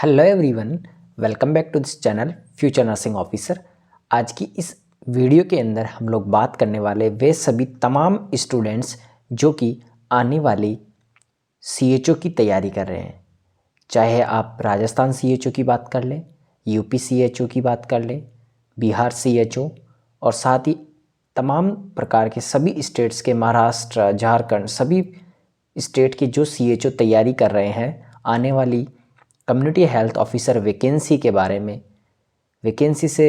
Hello everyone, welcome back to this channel future nursing officer. आज की इस video के अंदर हम लोग बात करने वाले वे सभी तमाम स्टूडेंट्स जो कि आने वाली सीएचओ की तैयारी कर रहे हैं। चाहे आप राजस्थान सीएचओ की बात कर लें, यूपी सीएचओ की बात कर लें, बिहार सीएचओ और साथ ही तमाम प्रकार के सभी स्टेट्स के, महाराष्ट्र, झारखंड, सभी स्टेट के जो सीएचओ तैयारी कर रहे हैं आने वाली कम्युनिटी हेल्थ ऑफिसर वैकेंसी के बारे में। वैकेंसी से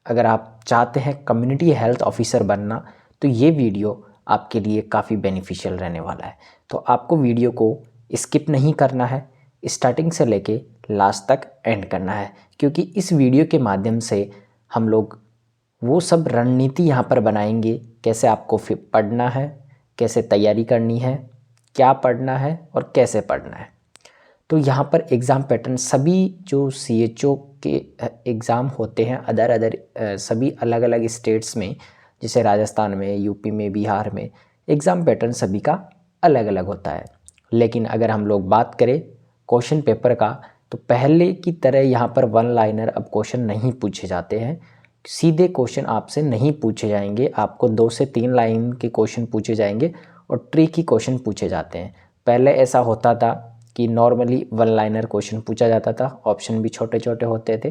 अगर आप चाहते हैं कम्युनिटी हेल्थ ऑफिसर बनना तो ये वीडियो आपके लिए काफ़ी बेनिफिशियल रहने वाला है। तो आपको वीडियो को स्किप नहीं करना है, स्टार्टिंग से लेके लास्ट तक एंड करना है, क्योंकि इस वीडियो के माध्यम से हम लोग वो सब रणनीति यहाँ पर बनाएंगे, कैसे आपको पढ़ना है, कैसे तैयारी करनी है, क्या पढ़ना है और कैसे पढ़ना है। तो यहाँ पर एग्ज़ाम पैटर्न सभी जो सीएचओ के एग्ज़ाम होते हैं अदर सभी अलग अलग स्टेट्स में, जैसे राजस्थान में, यूपी में, बिहार में, एग्ज़ाम पैटर्न सभी का अलग अलग होता है। लेकिन अगर हम लोग बात करें क्वेश्चन पेपर का, तो पहले की तरह यहाँ पर वन लाइनर अब क्वेश्चन नहीं पूछे जाते हैं। सीधे क्वेश्चन आपसे नहीं पूछे जाएंगे, आपको 2 से 3 लाइन के क्वेश्चन पूछे जाएंगे और ट्रिकी क्वेश्चन पूछे जाते हैं। पहले ऐसा होता था कि नॉर्मली वन लाइनर क्वेश्चन पूछा जाता था, ऑप्शन भी छोटे छोटे होते थे,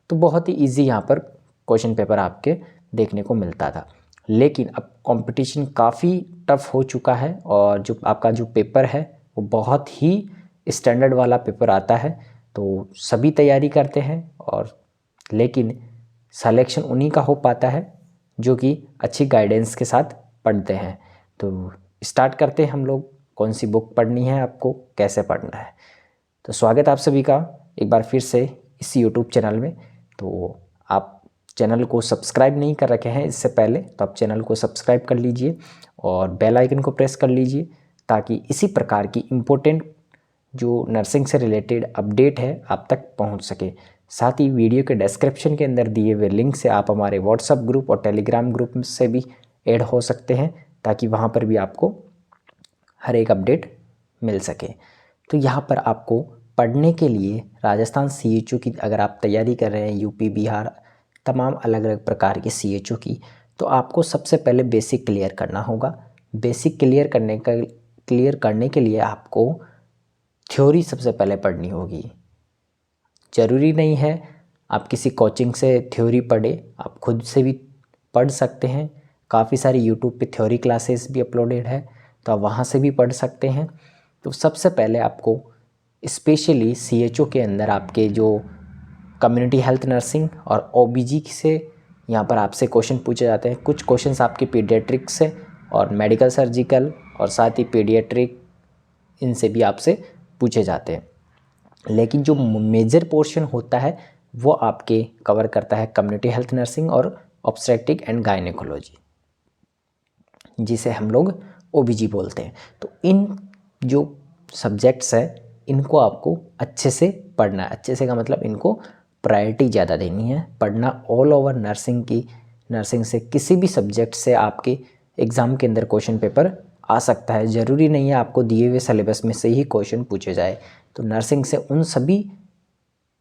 तो बहुत ही इजी यहाँ पर क्वेश्चन पेपर आपके देखने को मिलता था। लेकिन अब कंपटीशन काफ़ी टफ हो चुका है और जो आपका जो पेपर है वो बहुत ही स्टैंडर्ड वाला पेपर आता है। तो सभी तैयारी करते हैं और लेकिन सिलेक्शन उन्हीं का हो पाता है जो कि अच्छी गाइडेंस के साथ पढ़ते हैं। तो स्टार्ट करते हैं हम लोग, कौन सी बुक पढ़नी है, आपको कैसे पढ़ना है। तो स्वागत आप सभी का एक बार फिर से इस यूट्यूब चैनल में। तो आप चैनल को सब्सक्राइब नहीं कर रखे हैं इससे पहले, तो आप चैनल को सब्सक्राइब कर लीजिए और बेल आइकन को प्रेस कर लीजिए, ताकि इसी प्रकार की इम्पोर्टेंट जो नर्सिंग से रिलेटेड अपडेट है आप तक पहुंच सके। साथ ही वीडियो के डिस्क्रिप्शन के अंदर दिए हुए लिंक से आप हमारे व्हाट्सएप ग्रुप और टेलीग्राम ग्रुप से भी ऐड हो सकते हैं, ताकि वहाँ पर भी आपको हर एक अपडेट मिल सके। तो यहाँ पर आपको पढ़ने के लिए राजस्थान सीएचओ की अगर आप तैयारी कर रहे हैं, यूपी, बिहार, तमाम अलग अलग प्रकार के सीएचओ की, तो आपको सबसे पहले बेसिक क्लियर करना होगा। बेसिक क्लियर करने के लिए आपको थ्योरी सबसे पहले पढ़नी होगी। ज़रूरी नहीं है आप किसी कोचिंग से थ्योरी पढ़े, आप खुद से भी पढ़ सकते हैं। काफ़ी सारी यूट्यूब पे थ्योरी क्लासेस भी अपलोडेड है, तो आप वहाँ से भी पढ़ सकते हैं। तो सबसे पहले आपको स्पेशली सीएचओ के अंदर आपके जो कम्युनिटी हेल्थ नर्सिंग और ओबीजी से यहाँ पर आपसे क्वेश्चन पूछे जाते हैं। कुछ क्वेश्चंस आपके पीडियाट्रिक से और मेडिकल सर्जिकल और साथ ही पीडियाट्रिक, इनसे भी आपसे पूछे जाते हैं। लेकिन जो मेजर पोर्शन होता है वो आपके कवर करता है कम्युनिटी हेल्थ नर्सिंग और ऑब्स्टेट्रिक एंड गायनेकोलॉजी, जिसे हम लोग ओबीजी बोलते हैं। तो इन जो सब्जेक्ट्स है इनको आपको अच्छे से पढ़ना है। अच्छे से का मतलब इनको प्रायोरिटी ज़्यादा देनी है, पढ़ना ऑल ओवर नर्सिंग से किसी भी सब्जेक्ट से आपके एग्ज़ाम के अंदर क्वेश्चन पेपर आ सकता है। ज़रूरी नहीं है आपको दिए हुए सिलेबस में से ही क्वेश्चन पूछे जाए। तो नर्सिंग से उन सभी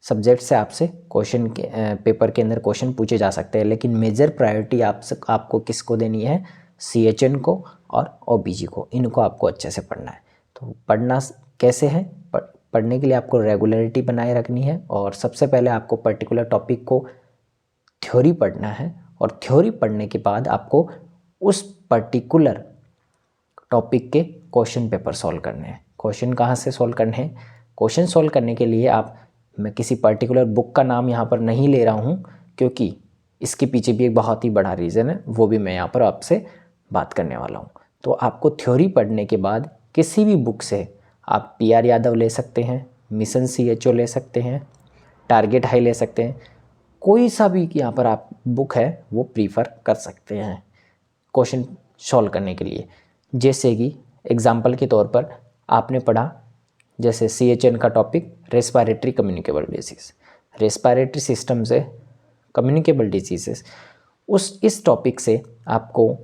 सब्जेक्ट से आपसे क्वेश्चन के पेपर के अंदर क्वेश्चन पूछे जा सकते हैं, लेकिन मेजर प्रायोरिटी आपको किसको देनी है, सीएचएन को और ओबीजी को। इनको आपको अच्छे से पढ़ना है। तो पढ़ना कैसे है, पढ़ने के लिए आपको रेगुलरिटी बनाए रखनी है और सबसे पहले आपको पर्टिकुलर टॉपिक को थ्योरी पढ़ना है और थ्योरी पढ़ने के बाद आपको उस पर्टिकुलर टॉपिक के क्वेश्चन पेपर सॉल्व करने हैं। क्वेश्चन कहाँ से सॉल्व करने हैं, क्वेश्चन सॉल्व करने के लिए मैं किसी पर्टिकुलर बुक का नाम यहाँ पर नहीं ले रहा हूँ, क्योंकि इसके पीछे भी एक बहुत ही बड़ा रीज़न है, वो भी मैं यहाँ पर आपसे बात करने वाला हूँ। तो आपको थ्योरी पढ़ने के बाद किसी भी बुक से आप पीआर यादव ले सकते हैं, मिशन सीएचओ ले सकते हैं, टारगेट हाई ले सकते हैं, कोई सा भी यहाँ पर आप बुक है वो प्रीफर कर सकते हैं क्वेश्चन सॉल्व करने के लिए। जैसे कि एग्जाम्पल के तौर पर आपने पढ़ा, जैसे सीएचएन का topic respiratory communicable disease, respiratory system से कम्युनिकेबल डिजीज़ेस, इस टॉपिक से आपको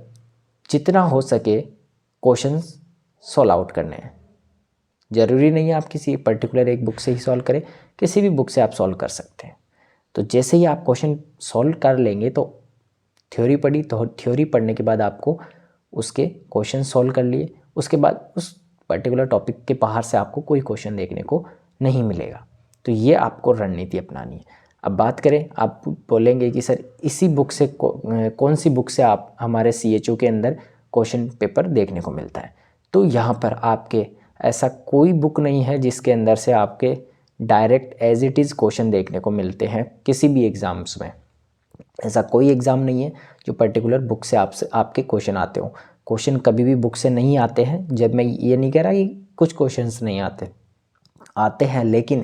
जितना हो सके क्वेश्चंस सॉल्व आउट करने हैं। ज़रूरी नहीं है आप किसी पर्टिकुलर एक बुक से ही सॉल्व करें, किसी भी बुक से आप सॉल्व कर सकते हैं। तो जैसे ही आप क्वेश्चन सॉल्व कर लेंगे तो थ्योरी पढ़ी, तो थ्योरी पढ़ने के बाद आपको उसके क्वेश्चन सॉल्व कर लिए, उसके बाद उस पर्टिकुलर टॉपिक के बाहर से आपको कोई क्वेश्चन देखने को नहीं मिलेगा। तो ये आपको रणनीति अपनानी है। अब बात करें, आप बोलेंगे कि सर इसी बुक से कौन सी बुक से आप हमारे CHO के अंदर क्वेश्चन पेपर देखने को मिलता है। तो यहाँ पर आपके ऐसा कोई बुक नहीं है जिसके अंदर से आपके direct as it is question देखने को मिलते हैं किसी भी एग्ज़ाम्स में। ऐसा कोई एग्ज़ाम नहीं है जो पर्टिकुलर बुक से आपके क्वेश्चन आते हो। क्वेश्चन कभी भी बुक से नहीं आते हैं। जब मैं ये नहीं कह रहा कि कुछ क्वेश्चंस नहीं आते हैं, लेकिन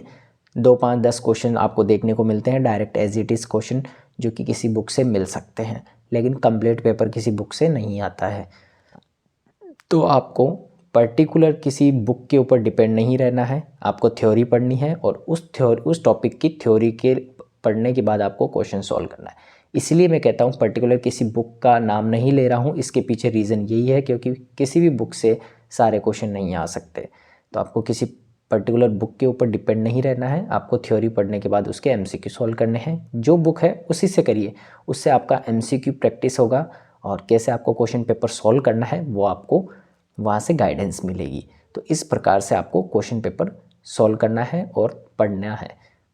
2, 5, 10 क्वेश्चन आपको देखने को मिलते हैं direct as it is question, जो कि किसी बुक से मिल सकते हैं, लेकिन कंप्लीट पेपर किसी बुक से नहीं आता है। तो आपको पर्टिकुलर किसी बुक के ऊपर डिपेंड नहीं रहना है, आपको थ्योरी पढ़नी है और उस टॉपिक की थ्योरी के पढ़ने के बाद आपको क्वेश्चन सॉल्व करना है। इसलिए मैं कहता हूँ पर्टिकुलर किसी बुक का नाम नहीं ले रहा हूँ, इसके पीछे रीज़न यही है क्योंकि किसी भी बुक से सारे क्वेश्चन नहीं आ सकते। तो आपको किसी पर्टिकुलर बुक के ऊपर डिपेंड नहीं रहना है, आपको थ्योरी पढ़ने के बाद उसके MCQ सॉल्व करने हैं। जो बुक है उसी से करिए, उससे आपका MCQ प्रैक्टिस होगा और कैसे आपको क्वेश्चन पेपर सॉल्व करना है वो आपको वहाँ से गाइडेंस मिलेगी। तो इस प्रकार से आपको क्वेश्चन पेपर सॉल्व करना है और पढ़ना है।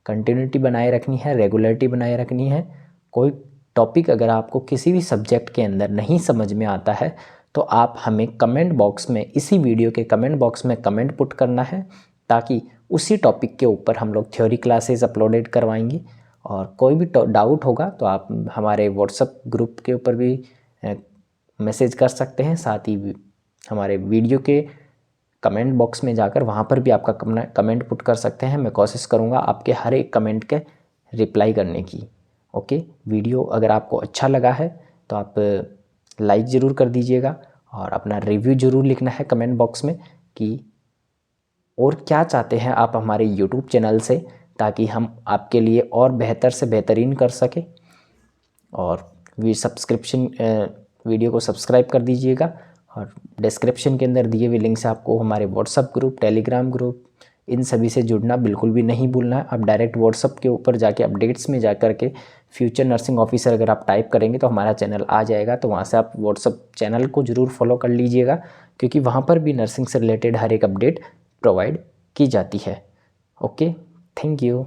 कंटिन्यूटी बनाए रखनी है, रेगुलरिटी बनाए रखनी है। कोई टॉपिक अगर आपको किसी भी सब्जेक्ट के अंदर नहीं समझ में आता है तो आप हमें कमेंट बॉक्स में, इसी वीडियो के कमेंट बॉक्स में कमेंट पुट करना है, ताकि उसी टॉपिक के ऊपर हम लोग थ्योरी क्लासेस अपलोडेड करवाएंगे। और कोई भी डाउट होगा तो आप हमारे व्हाट्सएप ग्रुप के ऊपर भी मैसेज कर सकते हैं, साथ ही हमारे वीडियो के कमेंट बॉक्स में जाकर वहाँ पर भी आपका कमेंट पुट कर सकते हैं। मैं कोशिश करूँगा आपके हर एक कमेंट के रिप्लाई करने की। ओके, वीडियो अगर आपको अच्छा लगा है तो आप लाइक ज़रूर कर दीजिएगा और अपना रिव्यू ज़रूर लिखना है कमेंट बॉक्स में कि और क्या चाहते हैं आप हमारे YouTube चैनल से, ताकि हम आपके लिए और बेहतर से बेहतरीन कर सकें। और वीडियो को सब्सक्राइब कर दीजिएगा और डिस्क्रिप्शन के अंदर दिए हुए लिंक से आपको हमारे व्हाट्सएप ग्रुप, टेलीग्राम ग्रुप, इन सभी से जुड़ना बिल्कुल भी नहीं भूलना है। आप डायरेक्ट व्हाट्सएप के ऊपर जाके अपडेट्स में जा कर के फ्यूचर नर्सिंग ऑफिसर अगर आप टाइप करेंगे तो हमारा चैनल आ जाएगा। तो वहाँ से आप व्हाट्सएप चैनल को ज़रूर फॉलो कर लीजिएगा, क्योंकि वहाँ पर भी नर्सिंग से रिलेटेड हर एक अपडेट प्रोवाइड की जाती है। Okay, thank you.